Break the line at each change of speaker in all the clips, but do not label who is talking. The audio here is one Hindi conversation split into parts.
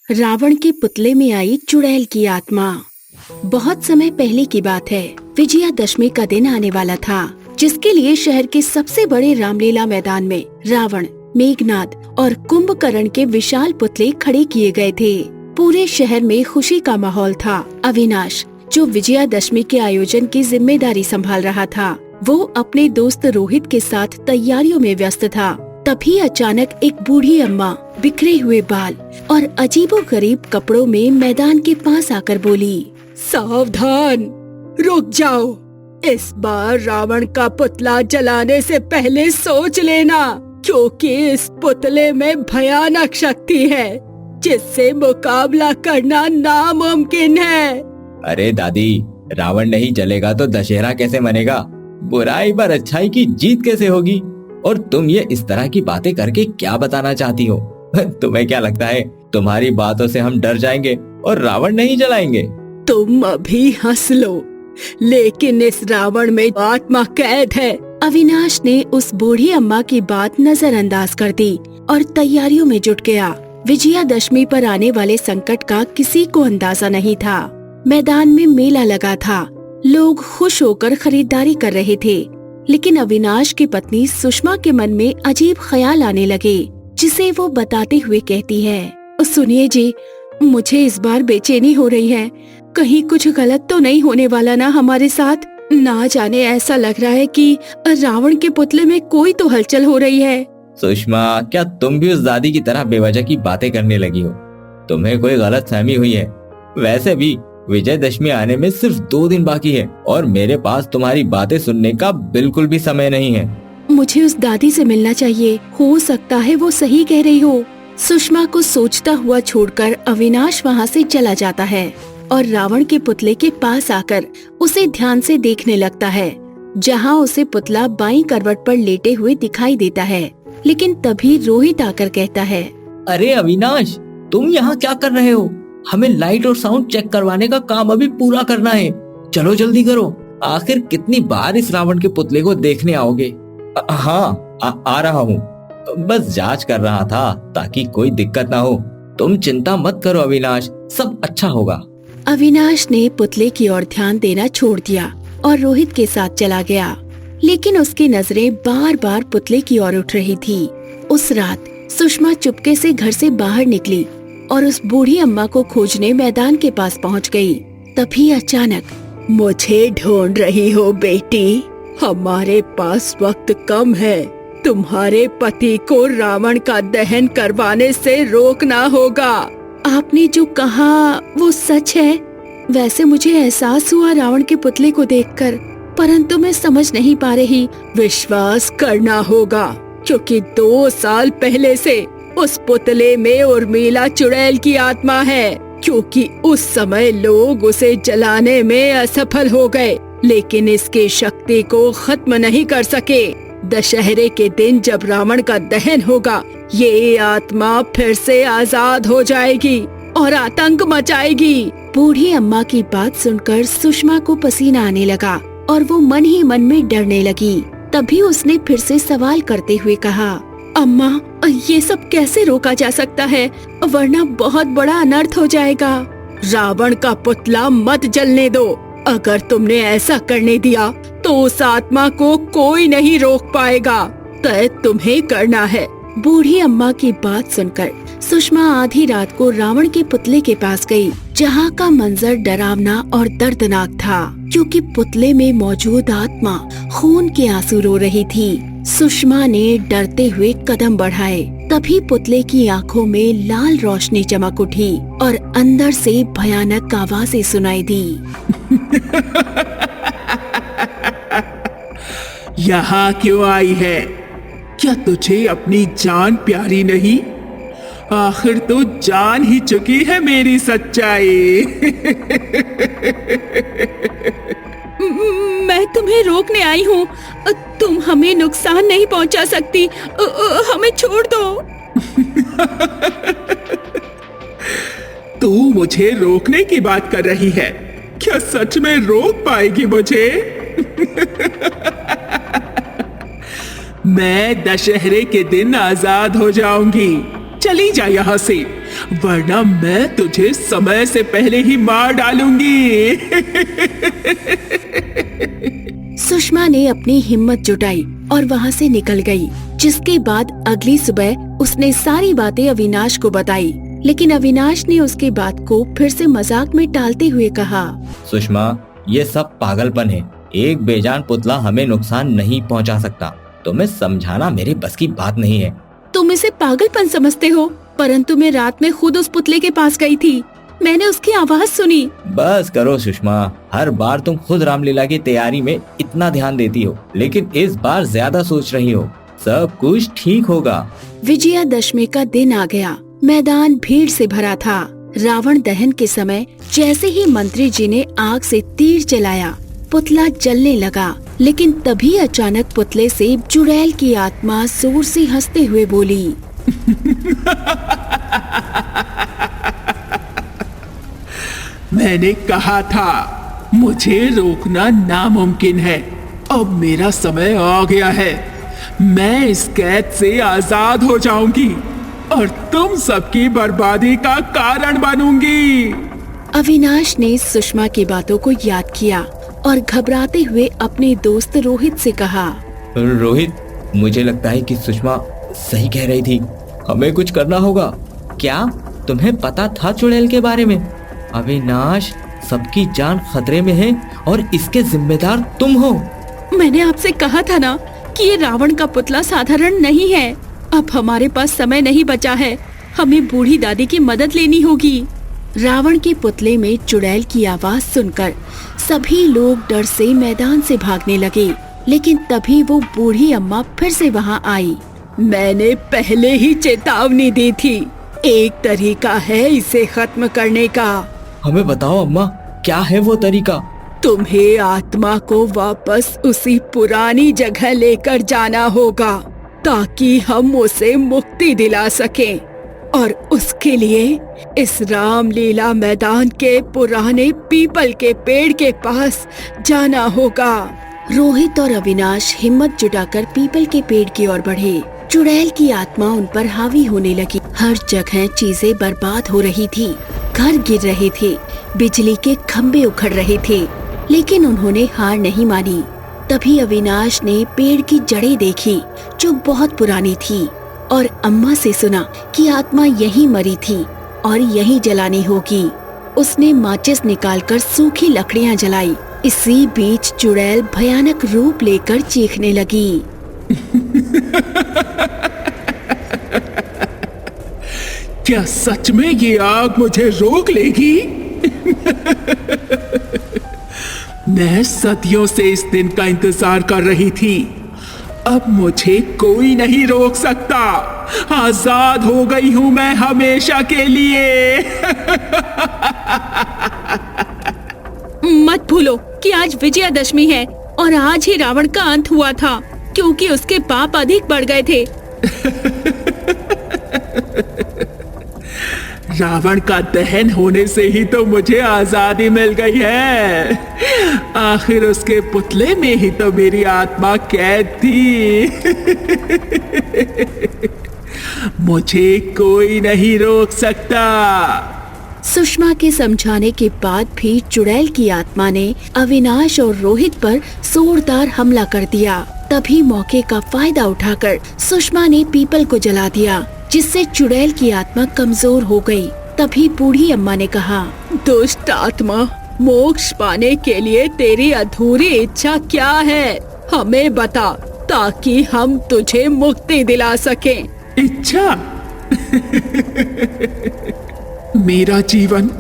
रावण के पुतले में आई चुड़ैल की आत्मा। बहुत समय पहले की बात है। विजयादशमी का दिन आने वाला था, जिसके लिए शहर के सबसे बड़े रामलीला मैदान में रावण, मेघनाद और कुंभकर्ण के विशाल पुतले खड़े किए गए थे। पूरे शहर में खुशी का माहौल था। अविनाश, जो विजयादशमी के आयोजन की जिम्मेदारी संभाल रहा था, वो अपने दोस्त रोहित के साथ तैयारियों में व्यस्त था। तभी अचानक एक बूढ़ी अम्मा बिखरे हुए बाल और अजीबोगरीब कपड़ों में मैदान के पास आकर बोली, सावधान, रुक जाओ। इस बार रावण का पुतला जलाने से पहले सोच लेना, क्योंकि इस पुतले में भयानक शक्ति है जिससे मुकाबला करना नामुमकिन है।
अरे दादी, रावण नहीं जलेगा तो दशहरा कैसे मनेगा? बुराई पर अच्छाई की जीत कैसे होगी? और तुम ये इस तरह की बातें करके क्या बताना चाहती हो? तुम्हें क्या लगता है तुम्हारी बातों से हम डर जाएंगे और रावण नहीं जलाएंगे?
तुम अभी हंस लो, लेकिन इस रावण में आत्मा कैद है। अविनाश ने उस बूढ़ी अम्मा की बात नजरअंदाज कर दी और तैयारियों में जुट गया। विजयादशमी पर आने वाले संकट का किसी को अंदाजा नहीं था। मैदान में मेला लगा था, लोग खुश होकर खरीदारी कर रहे थे, लेकिन अविनाश की पत्नी सुषमा के मन में अजीब ख्याल आने लगे, जिसे वो बताते हुए कहती है, सुनिए जी, मुझे इस बार बेचैनी हो रही है। कहीं कुछ गलत तो नहीं होने वाला ना हमारे साथ? ना जाने ऐसा लग रहा है कि रावण के पुतले में कोई तो हलचल हो रही है।
सुषमा, क्या तुम भी उस दादी की तरह बेवजह की बातें करने लगी हो? तुम्हें कोई गलत फहमी हुई है। वैसे भी विजयदशमी आने में सिर्फ 2 दिन बाकी है और मेरे पास तुम्हारी बातें सुनने का बिल्कुल भी समय नहीं है।
मुझे उस दादी से मिलना चाहिए, हो सकता है वो सही कह रही हो। सुषमा को सोचता हुआ छोड़कर अविनाश वहाँ से चला जाता है और रावण के पुतले के पास आकर उसे ध्यान से देखने लगता है, जहाँ उसे पुतला बाईं करवट पर लेटे हुए दिखाई देता है। लेकिन तभी रोहित आकर कहता है,
अरे अविनाश, तुम यहाँ क्या कर रहे हो? हमें लाइट और साउंड चेक करवाने का काम अभी पूरा करना है। चलो जल्दी करो। आखिर कितनी बार इस रावण के पुतले को देखने आओगे? हाँ, आ रहा हूँ। बस जांच कर रहा था ताकि कोई दिक्कत ना हो। तुम चिंता मत करो अविनाश, सब अच्छा होगा।
अविनाश ने पुतले की ओर ध्यान देना छोड़ दिया और रोहित के साथ चला गया, लेकिन उसकी नजरें बार बार पुतले की ओर उठ रही थी। उस रात सुषमा चुपके से घर से बाहर निकली और उस बूढ़ी अम्मा को खोजने मैदान के पास पहुंच गई। तभी अचानक, मुझे ढूंढ रही हो बेटी? हमारे पास वक्त कम है। तुम्हारे पति को रावण का दहन करवाने से रोकना होगा। आपने जो कहा वो सच है। वैसे मुझे एहसास हुआ रावण के पुतले को देखकर, परंतु मैं समझ नहीं पा रही। विश्वास करना होगा, क्योंकि 2 साल पहले से उस पुतले में उर्मिला चुड़ैल की आत्मा है। क्योंकि उस समय लोग उसे जलाने में असफल हो गए, लेकिन इसकी शक्ति को खत्म नहीं कर सके। दशहरे के दिन जब रावण का दहन होगा, ये आत्मा फिर से आजाद हो जाएगी और आतंक मचाएगी। बूढ़ी अम्मा की बात सुनकर सुषमा को पसीना आने लगा और वो मन ही मन में डरने लगी। तभी उसने फिर से सवाल करते हुए कहा, अम्मा, ये सब कैसे रोका जा सकता है? वरना बहुत बड़ा अनर्थ हो जाएगा। रावण का पुतला मत जलने दो। अगर तुमने ऐसा करने दिया तो उस आत्मा को कोई नहीं रोक पाएगा। तय तुम्हें करना है। बूढ़ी अम्मा की बात सुनकर सुषमा आधी रात को रावण के पुतले के पास गई, जहाँ का मंजर डरावना और दर्दनाक था, क्योंकि पुतले में मौजूद आत्मा खून के आंसू रो रही थी। सुषमा ने डरते हुए कदम बढ़ाए। तभी पुतले की आंखों में लाल रोशनी चमक उठी और अंदर से भयानक आवाजें सुनाई दी।
यहाँ क्यों आई है? क्या तुझे अपनी जान प्यारी नहीं? आखिर तो जान ही चुकी है मेरी सच्चाई।
मैं तुम्हें रोकने आई हूँ। तुम हमें नुकसान नहीं पहुँचा सकती। हमें छोड़ दो।
तू मुझे रोकने की बात कर रही है? क्या सच में रोक पाएगी मुझे? मैं दशहरे के दिन आजाद हो जाऊंगी। चली जा यहाँ से। वरना मैं तुझे समय से पहले ही मार डालूंगी।
सुषमा ने अपनी हिम्मत जुटाई और वहाँ से निकल गई। जिसके बाद अगली सुबह उसने सारी बातें अविनाश को बताई, लेकिन अविनाश ने उसकी बात को फिर से मजाक में टालते हुए कहा,
सुषमा, ये सब पागलपन है। एक बेजान पुतला हमें नुकसान नहीं पहुंचा सकता। तुम्हें समझाना मेरे बस की बात नहीं है।
तुम इसे पागलपन समझते हो, परंतु मैं रात में खुद उस पुतले के पास गई थी। मैंने उसकी आवाज सुनी।
बस करो सुषमा, हर बार तुम खुद रामलीला की तैयारी में इतना ध्यान देती हो, लेकिन इस बार ज्यादा सोच रही हो। सब कुछ ठीक होगा।
विजयादशमी का दिन आ गया। मैदान भीड़ से भरा था। रावण दहन के समय जैसे ही मंत्री जी ने आग से तीर चलाया, पुतला जलने लगा। लेकिन तभी अचानक पुतले से चुड़ैल की आत्मा जोर से हंसते हुए बोली,
मैंने कहा था मुझे रोकना नामुमकिन है। अब मेरा समय आ गया है। मैं इस कैद से आजाद हो जाऊंगी और तुम सबकी बर्बादी का कारण बनूंगी।
अविनाश ने सुषमा की बातों को याद किया और घबराते हुए अपने दोस्त रोहित से कहा,
रोहित, मुझे लगता है कि सुषमा सही कह रही थी। हमें कुछ करना होगा। क्या तुम्हें पता था चुड़ैल के बारे में? अविनाश, सबकी जान खतरे में है और इसके जिम्मेदार तुम हो।
मैंने आपसे कहा था ना कि ये रावण का पुतला साधारण नहीं है। अब हमारे पास समय नहीं बचा है। हमें बूढ़ी दादी की मदद लेनी होगी। रावण के पुतले में चुड़ैल की आवाज सुनकर सभी लोग डर से मैदान से भागने लगे। लेकिन तभी वो बूढ़ी अम्मा फिर से वहाँ आई। मैंने पहले ही चेतावनी दी थी। एक तरीका है इसे खत्म करने का।
हमें बताओ अम्मा, क्या है वो तरीका?
तुम्हें आत्मा को वापस उसी पुरानी जगह लेकर जाना होगा ताकि हम उसे मुक्ति दिला सकें। और उसके लिए इस रामलीला मैदान के पुराने पीपल के पेड़ के पास जाना होगा। रोहित और अविनाश हिम्मत जुटाकर पीपल के पेड़ की ओर बढ़े। चुड़ैल की आत्मा उन पर हावी होने लगी। हर जगह चीजें बर्बाद हो रही थी। घर गिर रहे थे, बिजली के खंभे उखड़ रहे थे, लेकिन उन्होंने हार नहीं मानी। तभी अविनाश ने पेड़ की जड़ें देखी जो बहुत पुरानी थी और अम्मा से सुना कि आत्मा यहीं मरी थी और यहीं जलानी होगी। उसने माचिस निकालकर सूखी लकड़ियां जलाई। इसी बीच चुड़ैल भयानक रूप लेकर चीखने लगी।
क्या सच में ये आग मुझे रोक लेगी? मैं सदियों से इस दिन का इंतजार कर रही थी। अब मुझे कोई नहीं रोक सकता। आजाद हो गई हूं मैं हमेशा के लिए।
मत भूलो कि आज विजयादशमी है और आज ही रावण का अंत हुआ था, क्योंकि उसके पाप अधिक बढ़ गए थे।
रावण का दहन होने से ही तो मुझे आजादी मिल गई है। आखिर उसके पुतले में ही तो मेरी आत्मा कैद थी। मुझे कोई नहीं रोक सकता।
सुषमा के समझाने के बाद भी चुड़ैल की आत्मा ने अविनाश और रोहित पर जोरदार हमला कर दिया। तभी मौके का फायदा उठाकर सुषमा ने पीपल को जला दिया, जिससे चुड़ैल की आत्मा कमजोर हो गई। तभी बूढ़ी अम्मा ने कहा, दुष्ट आत्मा, मोक्ष पाने के लिए तेरी अधूरी इच्छा क्या है? हमें बता ताकि हम तुझे मुक्ति दिला सकें।
इच्छा? मेरा जीवन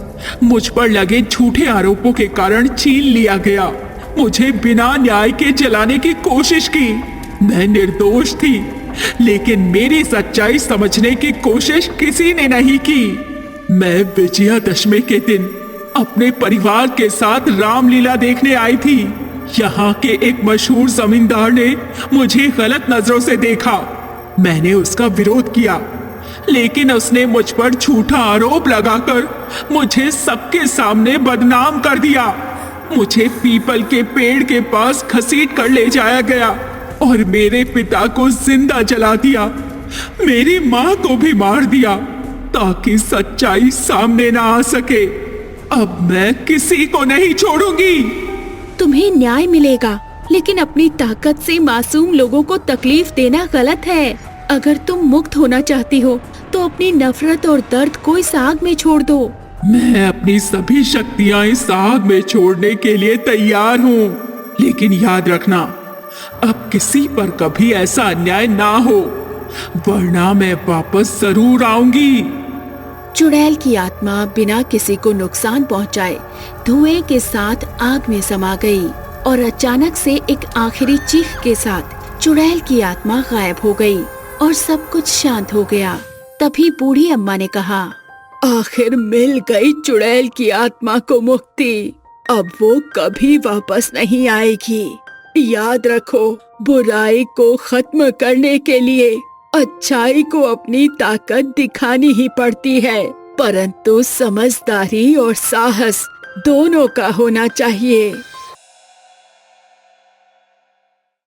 मुझ पर लगे झूठे आरोपों के कारण छीन लिया गया। मुझे बिना न्याय के जलाने की कोशिश की। मैं निर्दोष थी, लेकिन मेरी सच्चाई समझने की कोशिश किसी ने नहीं की। मैं विजयादशमी के दिन अपने परिवार के साथ रामलीला देखने आई थी। यहाँ के एक मशहूर जमींदार ने मुझे गलत नजरों से देखा। मैंने उसका विरोध किया, लेकिन उसने मुझ पर झूठा आरोप लगाकर मुझे सबके सामने बदनाम कर दिया। मुझे पीपल के पेड़ के पास घसीट कर ले जाया गया और मेरे पिता को जिंदा जला दिया। मेरी माँ को भी मार दिया। ताकि सच्चाई सामने ना आ सके। अब मैं किसी को नहीं छोड़ूंगी।
तुम्हें न्याय मिलेगा, लेकिन अपनी ताकत से मासूम लोगों को तकलीफ देना गलत है। अगर तुम मुक्त होना चाहती हो तो अपनी नफरत और दर्द को इस आग में छोड़ दो।
मैं अपनी सभी शक्तियां इस आग में छोड़ने के लिए तैयार हूँ, लेकिन याद रखना, अब किसी पर कभी ऐसा अन्याय ना हो, वरना मैं वापस जरूर आऊंगी।
चुड़ैल की आत्मा बिना किसी को नुकसान पहुंचाए धुएं के साथ आग में समा गई और अचानक से एक आखिरी चीख के साथ चुड़ैल की आत्मा गायब हो गई और सब कुछ शांत हो गया। तभी बूढ़ी अम्मा ने कहा, आखिर मिल गई चुड़ैल की आत्मा को मुक्ति। अब वो कभी वापस नहीं आएगी। याद रखो, बुराई को खत्म करने के लिए अच्छाई को अपनी ताकत दिखानी ही पड़ती है, परंतु समझदारी और साहस दोनों का होना चाहिए।